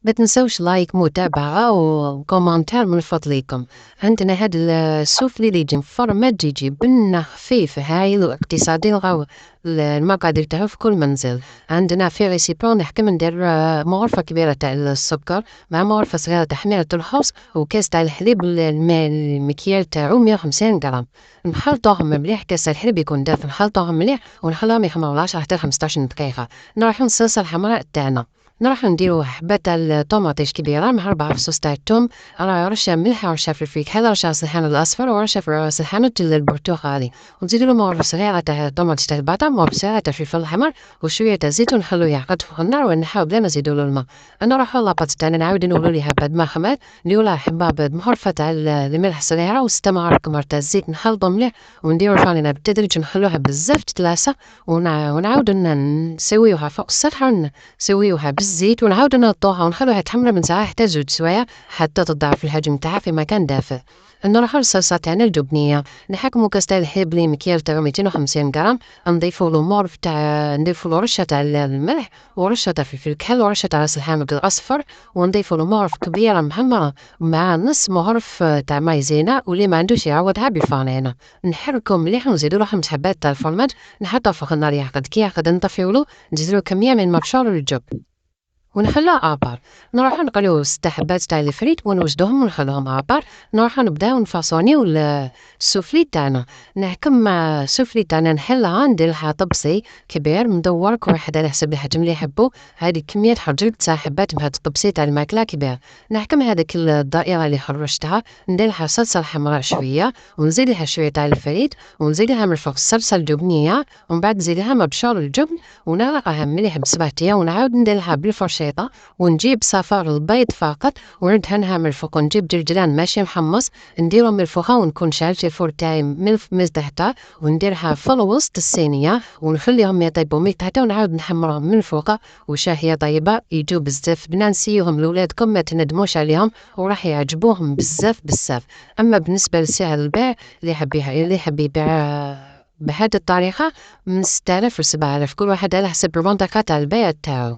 ما تنسوش لايك متابعة وكومنتار من فضلكم. عندنا هاد السوفلي اللي يجي مفرمج يجي بنة خفيف هايل واقتصادي نلقاو المقادير تاعو في كل منزل. عندنا في ريسيبون نحكم ندير مغرفة كبيرة تاع السكر مع مغرفة صغيرة تاع حميرة الخبز وكاس تاع الحليب المكيال تاعو 150 غرام. نخلطوهم مليح، كاس الحليب يكون دافئ نخلطوهم مليح ونخلوهم يخمروا 10 حتى 15 دقيقة. نروحو للصلصة الحمراء تاعنا، نروحو نديرو حبة تاع الطوماطيش كبيرة مع 4 فصوص تاع الثوم، رشة ملح ورشة فلفل كحل ورشة ريحان الأصفر ورشة ريحان البرتقالي، ونزيدولو مغرفة صغيرة تاع طوماطيش تاع البطاطا، مغرفة صغيرة تاع الفلفل الأحمر وشوية تاع الزيت ونخلوه يعقد فوق النار ونحاو بلا نزيدولو الماء. نروحو لاباط تاعنا نعاودو نولو ليها بعد ما خمرت، نديرولها حبة مغرفة تاع الملح صغيرة و6 معالق كبار تاع الزيت، نخلطو مليح ونديرو الفرينة بالتدريج ونخلوها بزاف تتلاسى ونعاودو نسويوها فوق السطح ونسويوها بالزيت ونعاودو نغطوها ونخلوها تحمر من ساعة حتى 2 سوايع حتى تضاعف الحجم تاعها في مكان دافئ. نروحو للصلصة تاعنا الجبنية، نحكمو كاس تاع الحليب اللي مكيال تاعو 250 غرام، نضيفولو مغرف تاع نضيفولو رشة تاع الملح ورشة تاع الفلفل الكحل ورشة تاع راس الحامض الأصفر، ونضيفولو مغرف كبيرة محمرة مع نص مغرف تاع مايزينا، واللي ما عندوش يعوضها بالفرينة. نحركو مليح ونزيدولو 5 حبات تاع الفرماج، نحطوه فوق النار يعقد، كي يعقد نطفيولو نزيدولو كمية من مبشور الجبن ونخلوه ابار. نروحو نقليو 6 حبات تاع الفريت ونوجدوهم ونخلوهم ابار. نروحو نبداو نفاصونيو السوفلي تاعنا. نحكم مع السوفلي تاعنا نحلها نديرلها طبسي كبير مدور، كل واحد على حسب الحجم اللي يحبو. هذه كمية حرجت 9 حبات من هاد الطبسي تاع الماكلة كبير. نحكم هذيك الدائرة اللي خرجتها نديرلها صلصة حمراء شوية ونزيد لها شوية تاع الفريت ونزيد لها من فوق الصلصة الجبنية، ومن بعد نزيد لها مبشور الجبن ونغرقها مليح بسباتية ونعاود نديرلها بالفرشاطة، ونجيب صفار البيض فقط وندهنها من الفوق، ونجيب جرجلان ماشي محمص نديرهم من الفوق ونكون شعلت الفور تاعي من تحت ونديرها في الوسط الصينية ونخليهم يطيبوا من تحت ونعاود نحمرهم من فوق. وشاهية طيبة يجو بزاف بنانسيهم لولادكم ما تندموش عليهم وراح يعجبوهم بزاف بزاف. أما بالنسبة لسعر البيع اللي يحب يبيع بهذه الطريقة من 6000 ل 7000، كل واحد على حسب المنطقة تاع البيع تاعو.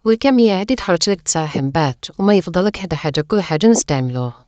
والكمية هادي تخرج لك 9 حبات وما يفضلك حتى حاجة، كل حاجة نستعملوه.